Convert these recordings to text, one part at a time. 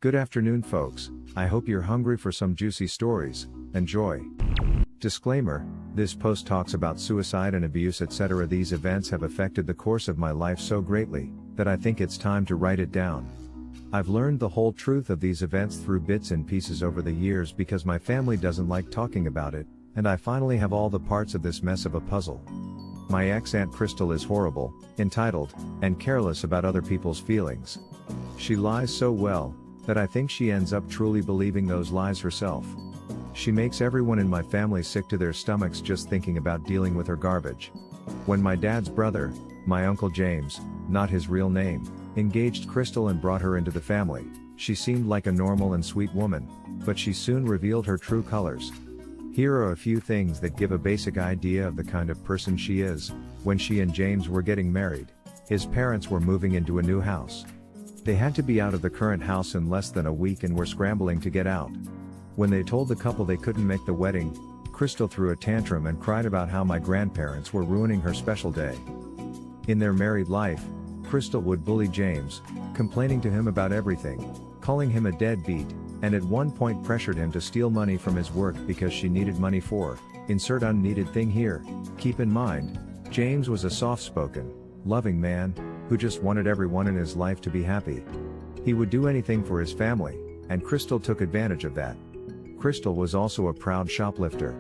Good afternoon, folks. I hope you're hungry for some juicy stories. Enjoy. Disclaimer: this post talks about suicide and abuse, etc. These events have affected the course of my life so greatly that I think it's time to write it down. I've learned the whole truth of these events through bits and pieces over the years because my family doesn't like talking about it, and I finally have all the parts of this mess of a puzzle. My ex-Aunt Crystal is horrible, entitled, and careless about other people's feelings. She lies so well that I think she ends up truly believing those lies herself. She makes everyone in my family sick to their stomachs just thinking about dealing with her garbage. When my dad's brother, my Uncle James, not his real name, engaged Crystal and brought her into the family, she seemed like a normal and sweet woman, but she soon revealed her true colors. Here are a few things that give a basic idea of the kind of person she is. When she and James were getting married, his parents were moving into a new house. They had to be out of the current house in less than a week and were scrambling to get out. When they told the couple they couldn't make the wedding, Crystal threw a tantrum and cried about how my grandparents were ruining her special day. In their married life, Crystal would bully James, complaining to him about everything, calling him a deadbeat, and at one point pressured him to steal money from his work because she needed money for, insert unneeded thing here. Keep in mind, James was a soft-spoken, loving man, who just wanted everyone in his life to be happy. He would do anything for his family, and Crystal took advantage of that. Crystal was also a proud shoplifter.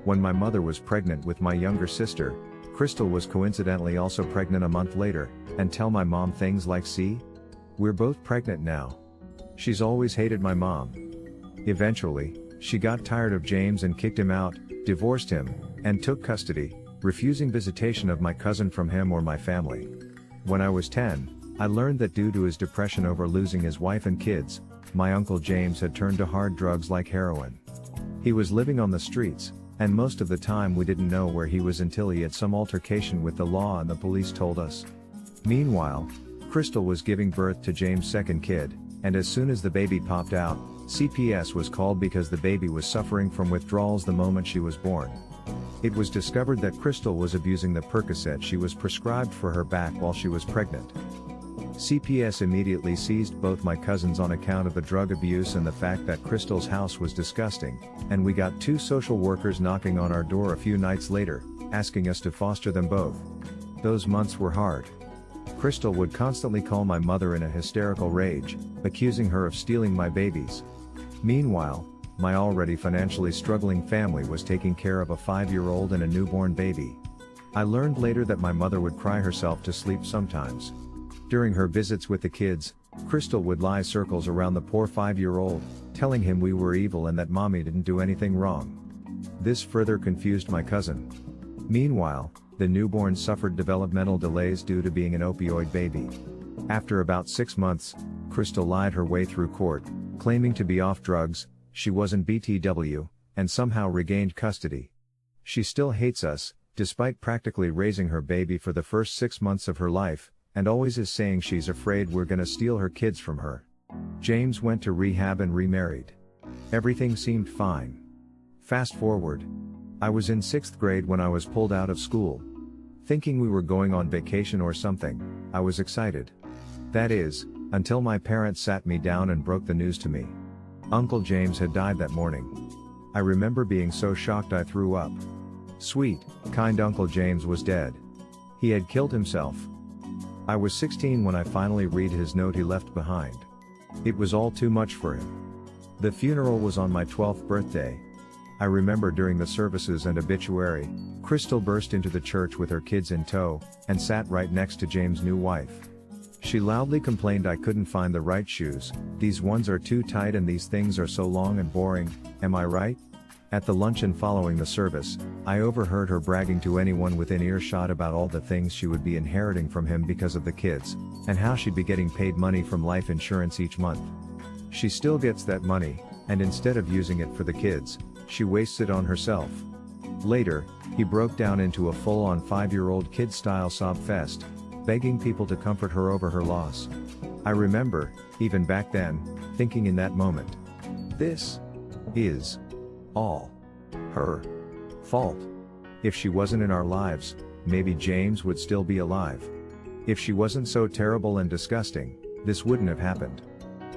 When my mother was pregnant with my younger sister, Crystal was coincidentally also pregnant a month later, and tell my mom things like, "See? We're both pregnant now." She's always hated my mom. Eventually, she got tired of James and kicked him out, divorced him, and took custody, refusing visitation of my cousin from him or my family. When I was 10, I learned that due to his depression over losing his wife and kids, my Uncle James had turned to hard drugs like heroin. He was living on the streets, and most of the time we didn't know where he was until he had some altercation with the law and the police told us. Meanwhile, Crystal was giving birth to James' second kid, and as soon as the baby popped out, CPS was called because the baby was suffering from withdrawals the moment she was born. It was discovered that Crystal was abusing the Percocet she was prescribed for her back while she was pregnant. CPS immediately seized both my cousins on account of the drug abuse and the fact that Crystal's house was disgusting, and we got 2 social workers knocking on our door a few nights later, asking us to foster them both. Those months were hard. Crystal would constantly call my mother in a hysterical rage, accusing her of stealing my babies. Meanwhile, my already financially struggling family was taking care of a 5-year-old and a newborn baby. I learned later that my mother would cry herself to sleep sometimes. During her visits with the kids, Crystal would lie circles around the poor 5-year-old, telling him we were evil and that mommy didn't do anything wrong. This further confused my cousin. Meanwhile, the newborn suffered developmental delays due to being an opioid baby. After about 6 months, Crystal lied her way through court, claiming to be off drugs, she wasn't BTW, and somehow regained custody. She still hates us, despite practically raising her baby for the first 6 months of her life, and always is saying she's afraid we're gonna steal her kids from her. James went to rehab and remarried. Everything seemed fine. Fast forward. I was in 6th grade when I was pulled out of school. Thinking we were going on vacation or something, I was excited. That is, until my parents sat me down and broke the news to me. Uncle James had died that morning. I remember being so shocked I threw up. Sweet, kind Uncle James was dead. He had killed himself. I was 16 when I finally read his note he left behind. It was all too much for him. The funeral was on my 12th birthday. I remember during the services and obituary, Crystal burst into the church with her kids in tow, and sat right next to James' new wife. She loudly complained I couldn't find the right shoes, "These ones are too tight and these things are so long and boring, am I right?" At the luncheon following the service, I overheard her bragging to anyone within earshot about all the things she would be inheriting from him because of the kids, and how she'd be getting paid money from life insurance each month. She still gets that money, and instead of using it for the kids, she wastes it on herself. Later, he broke down into a full-on 5-year-old kid-style sob fest, begging people to comfort her over her loss. I remember, even back then, thinking in that moment, this is all her fault. If she wasn't in our lives, maybe James would still be alive. If she wasn't so terrible and disgusting, this wouldn't have happened.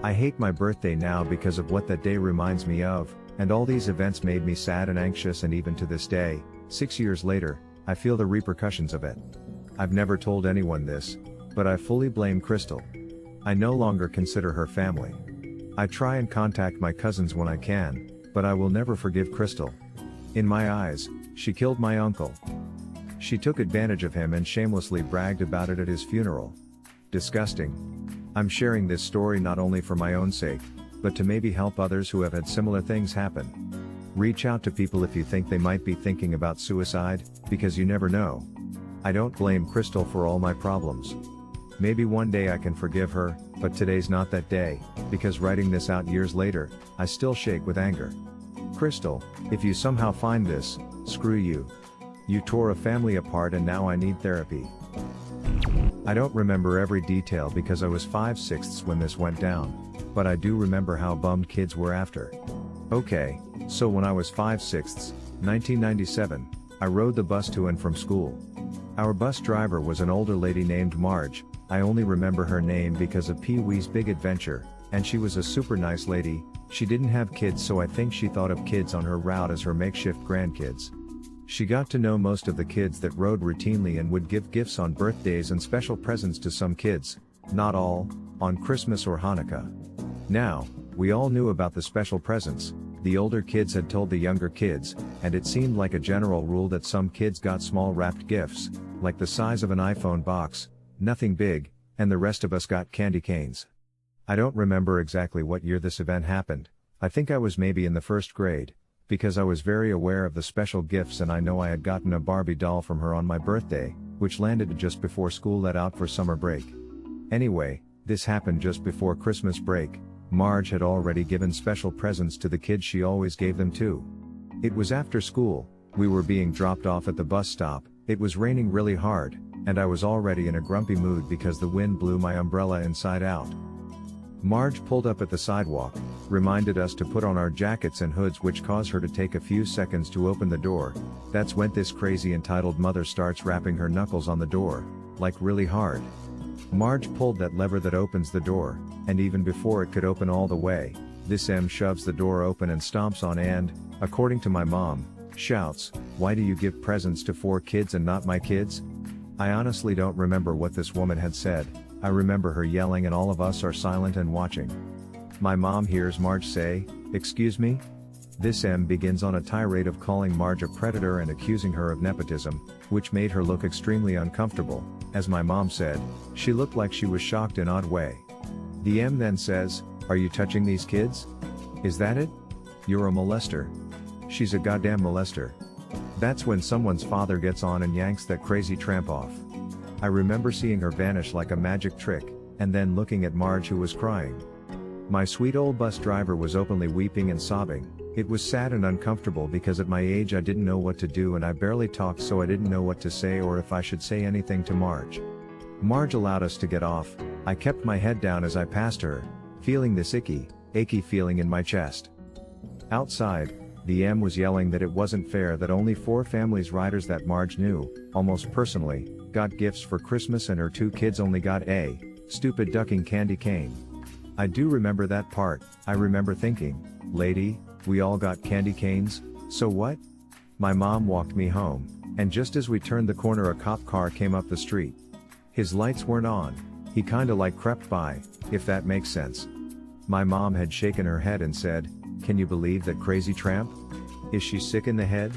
I hate my birthday now because of what that day reminds me of, and all these events made me sad and anxious, and even to this day, 6 years later, I feel the repercussions of it. I've never told anyone this, but I fully blame Crystal. I no longer consider her family. I try and contact my cousins when I can, but I will never forgive Crystal. In my eyes, she killed my uncle. She took advantage of him and shamelessly bragged about it at his funeral. Disgusting. I'm sharing this story not only for my own sake, but to maybe help others who have had similar things happen. Reach out to people if you think they might be thinking about suicide, because you never know. I don't blame Crystal for all my problems. Maybe one day I can forgive her, but today's not that day, because writing this out years later, I still shake with anger. Crystal, if you somehow find this, screw you. You tore a family apart and now I need therapy. I don't remember every detail because I was 5/6 when this went down, but I do remember how bummed kids were after. Okay, so when I was 5/6, 1997, I rode the bus to and from school. Our bus driver was an older lady named Marge. I only remember her name because of Pee-wee's Big Adventure, and she was a super nice lady. She didn't have kids, so I think she thought of kids on her route as her makeshift grandkids. She got to know most of the kids that rode routinely and would give gifts on birthdays and special presents to some kids, not all, on Christmas or Hanukkah. Now, we all knew about the special presents. The older kids had told the younger kids, and it seemed like a general rule that some kids got small wrapped gifts, like the size of an iPhone box, nothing big, and the rest of us got candy canes. I don't remember exactly what year this event happened. I think I was maybe in the first grade, because I was very aware of the special gifts, and I know I had gotten a Barbie doll from her on my birthday, which landed just before school let out for summer break. Anyway, this happened just before Christmas break. Marge had already given special presents to the kids she always gave them to. It was after school, we were being dropped off at the bus stop, it was raining really hard, and I was already in a grumpy mood because the wind blew my umbrella inside out. Marge pulled up at the sidewalk, reminded us to put on our jackets and hoods, which caused her to take a few seconds to open the door. That's when this crazy entitled mother starts rapping her knuckles on the door, like really hard. Marge pulled that lever that opens the door, and even before it could open all the way, this M shoves the door open and stomps on and, according to my mom, shouts, "Why do you give presents to 4 kids and not my kids?" I honestly don't remember what this woman had said. I remember her yelling and all of us are silent and watching. My mom hears Marge say, "Excuse me?" This M begins on a tirade of calling Marge a predator and accusing her of nepotism, which made her look extremely uncomfortable. As my mom said, she looked like she was shocked in an odd way. The M then says, "Are you touching these kids? Is that it? You're a molester. She's a goddamn molester." That's when someone's father gets on and yanks that crazy tramp off. I remember seeing her vanish like a magic trick, and then looking at Marge, who was crying. My sweet old bus driver was openly weeping and sobbing. It was sad and uncomfortable because at my age I didn't know what to do and I barely talked, so I didn't know what to say or if I should say anything to Marge. Marge allowed us to get off. I kept my head down as I passed her, feeling this achy feeling in my chest. Outside, the M was yelling that it wasn't fair that only 4 families riders that Marge knew, almost personally, got gifts for Christmas and her 2 kids only got a stupid ducking candy cane. I do remember that part. I remember thinking, "Lady, we all got candy canes, so what?" My mom walked me home, and just as we turned the corner a cop car came up the street. His lights weren't on, he kinda like crept by, if that makes sense. My mom had shaken her head and said, "Can you believe that crazy tramp? Is she sick in the head?"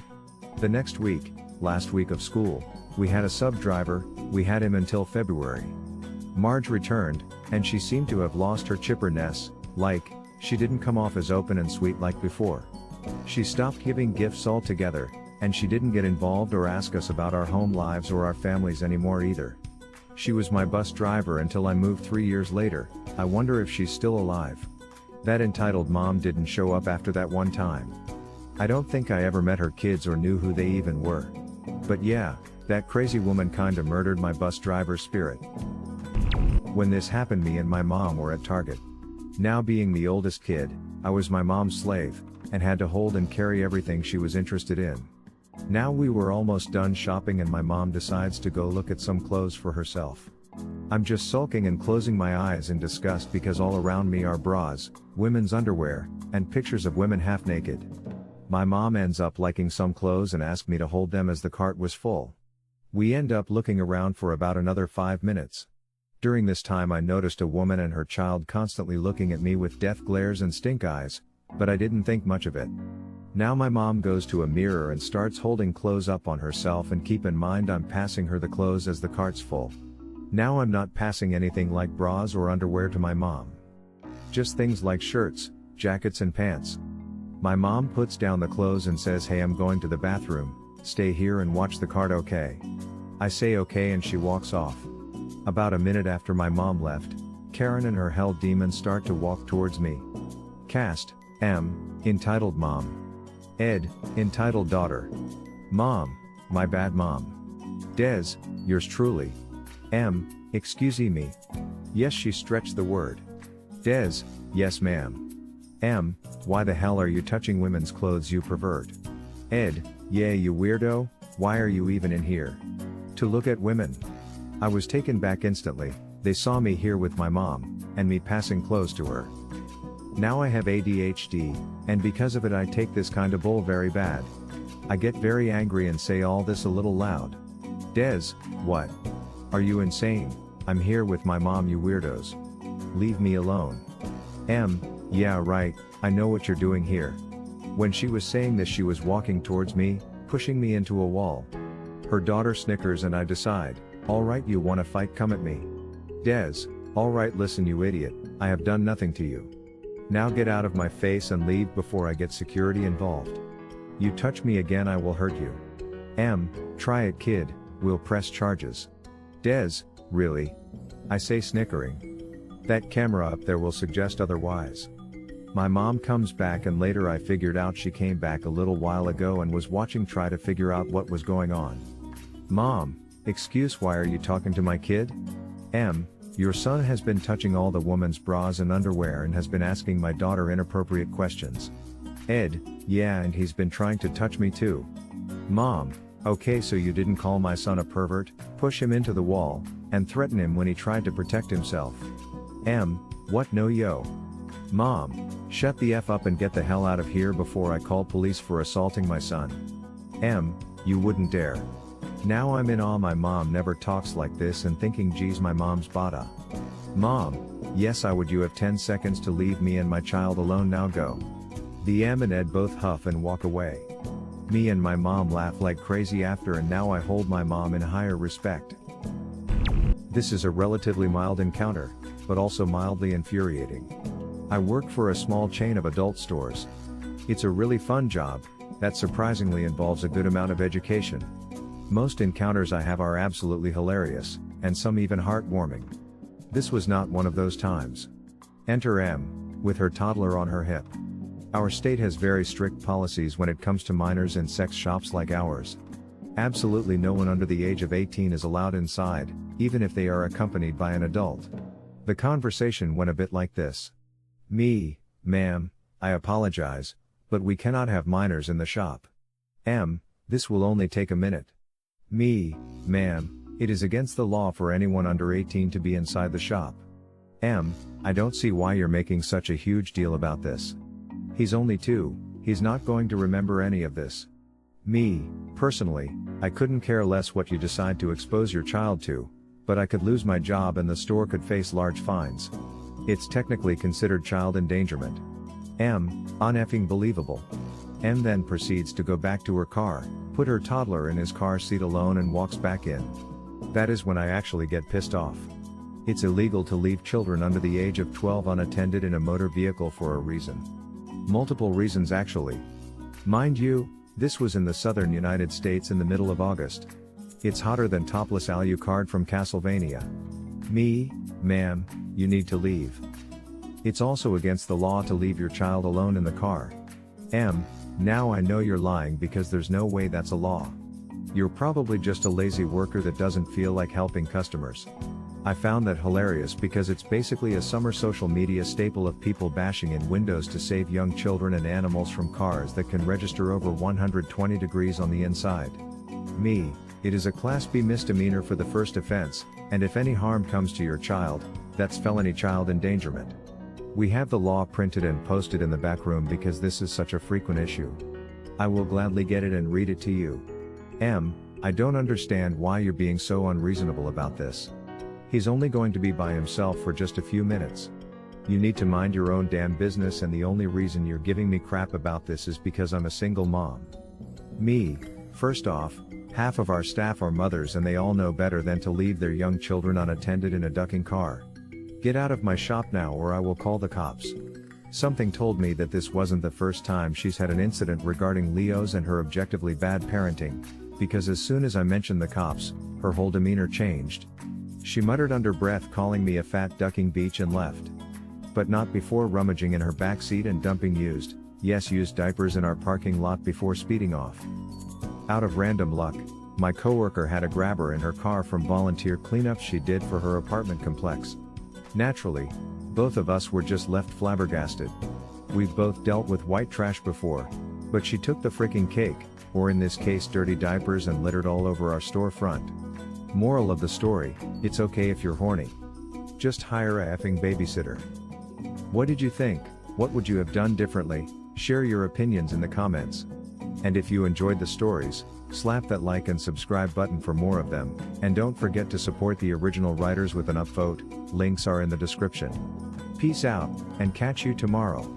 The next week, last week of school, we had a sub-driver. We had him until February. Marge returned, and she seemed to have lost her chipperness, like, she didn't come off as open and sweet like before. She stopped giving gifts altogether, and she didn't get involved or ask us about our home lives or our families anymore either. She was my bus driver until I moved 3 years later. I wonder if she's still alive. That entitled mom didn't show up after that one time. I don't think I ever met her kids or knew who they even were. But yeah, that crazy woman kinda murdered my bus driver's spirit. When this happened, me and my mom were at Target. Now, being the oldest kid, I was my mom's slave, and had to hold and carry everything she was interested in. Now we were almost done shopping and my mom decides to go look at some clothes for herself. I'm just sulking and closing my eyes in disgust because all around me are bras, women's underwear, and pictures of women half naked. My mom ends up liking some clothes and asked me to hold them as the cart was full. We end up looking around for about another 5 minutes. During this time I noticed a woman and her child constantly looking at me with death glares and stink eyes, but I didn't think much of it. Now my mom goes to a mirror and starts holding clothes up on herself, and keep in mind I'm passing her the clothes as the cart's full. Now I'm not passing anything like bras or underwear to my mom. Just things like shirts, jackets and pants. My mom puts down the clothes and says, "Hey, I'm going to the bathroom, stay here and watch the cart, okay?" I say okay and she walks off. About a minute after my mom left, Karen and her hell demons start to walk towards me. Cast: M, entitled mom. Ed, entitled daughter. Mom: my bad mom. Des, yours truly. M, excuse me. Yes, she stretched the word. Des: yes ma'am. M, why the hell are you touching women's clothes, you pervert? Ed: yeah, you weirdo, why are you even in here? To look at women. I was taken back instantly. They saw me here with my mom, and me passing clothes to her. Now I have ADHD, and because of it I take this kind of bull very bad. I get very angry and say all this a little loud. Des: what? Are you insane? I'm here with my mom, you weirdos. Leave me alone. M: yeah right, I know what you're doing here. When she was saying this she was walking towards me, pushing me into a wall. Her daughter snickers and I decide, alright, you wanna fight, come at me. Des: alright, listen you idiot, I have done nothing to you. Now get out of my face and leave before I get security involved. You touch me again I will hurt you. M: try it kid, we'll press charges. Des: really? I say, snickering. That camera up there will suggest otherwise. My mom comes back and later I figured out she came back a little while ago and was watching, try to figure out what was going on. Mom: excuse, why are you talking to my kid? M: your son has been touching all the woman's bras and underwear and has been asking my daughter inappropriate questions. Ed: yeah, and he's been trying to touch me too. Mom: okay, so you didn't call my son a pervert, push him into the wall, and threaten him when he tried to protect himself? M: what, no yo. Mom: shut the F up and get the hell out of here before I call police for assaulting my son. M: you wouldn't dare. Now I'm in awe, my mom never talks like this, and thinking, geez, my mom's bada. Mom: yes I would, you have 10 seconds to leave me and my child alone, now go. The M and Ed both huff and walk away. Me and my mom laugh like crazy after, and now I hold my mom in higher respect. This is a relatively mild encounter, but also mildly infuriating. I work for a small chain of adult stores. It's a really fun job, that surprisingly involves a good amount of education. Most encounters I have are absolutely hilarious, and some even heartwarming. This was not one of those times. Enter M, with her toddler on her hip. Our state has very strict policies when it comes to minors in sex shops like ours. Absolutely no one under the age of 18 is allowed inside, even if they are accompanied by an adult. The conversation went a bit like this. Me: ma'am, I apologize, but we cannot have minors in the shop. M: this will only take a minute. Me: ma'am, it is against the law for anyone under 18 to be inside the shop. M: I don't see why you're making such a huge deal about this. He's only 2, he's not going to remember any of this. Me: personally, I couldn't care less what you decide to expose your child to, but I could lose my job and the store could face large fines. It's technically considered child endangerment. M: uneffing believable. M then proceeds to go back to her car, put her toddler in his car seat alone, and walks back in. That is when I actually get pissed off. It's illegal to leave children under the age of 12 unattended in a motor vehicle for a reason. Multiple reasons actually. Mind you, this was in the southern United States in the middle of August. It's hotter than topless Alucard from Castlevania. Me: ma'am, you need to leave. It's also against the law to leave your child alone in the car. M: now I know you're lying because there's no way that's a law. You're probably just a lazy worker that doesn't feel like helping customers. I found that hilarious because it's basically a summer social media staple of people bashing in windows to save young children and animals from cars that can register over 120 degrees on the inside. Me: it is a Class B misdemeanor for the first offense, And if any harm comes to your child, that's felony child endangerment. We have the law printed and posted in the back room because this is such a frequent issue. I will gladly get it and read it to you. I don't understand why you're being so unreasonable about this. He's only going to be by himself for just a few minutes. You need to mind your own damn business, and the only reason you're giving me crap about this is because I'm a single mom. Me, first off, half of our staff are mothers and they all know better than to leave their young children unattended in a ducking car. Get out of my shop now or I will call the cops. Something told me that this wasn't the first time she's had an incident regarding Leo's and her objectively bad parenting, because as soon as I mentioned the cops, her whole demeanor changed. She muttered under breath, calling me a fat ducking beach, and left. But not before rummaging in her backseat and dumping used diapers in our parking lot before speeding off. Out of random luck, my coworker had a grabber in her car from volunteer cleanups she did for her apartment complex. Naturally, both of us were just left flabbergasted. We've both dealt with white trash before, but she took the freaking cake, or in this case dirty diapers, and littered all over our storefront. Moral of the story, it's okay if you're horny. Just hire a effing babysitter. What did you think? What would you have done differently? Share your opinions in the comments. And if you enjoyed the stories, slap that like and subscribe button for more of them, and don't forget to support the original writers with an upvote. Links are in the description. Peace out, and catch you tomorrow.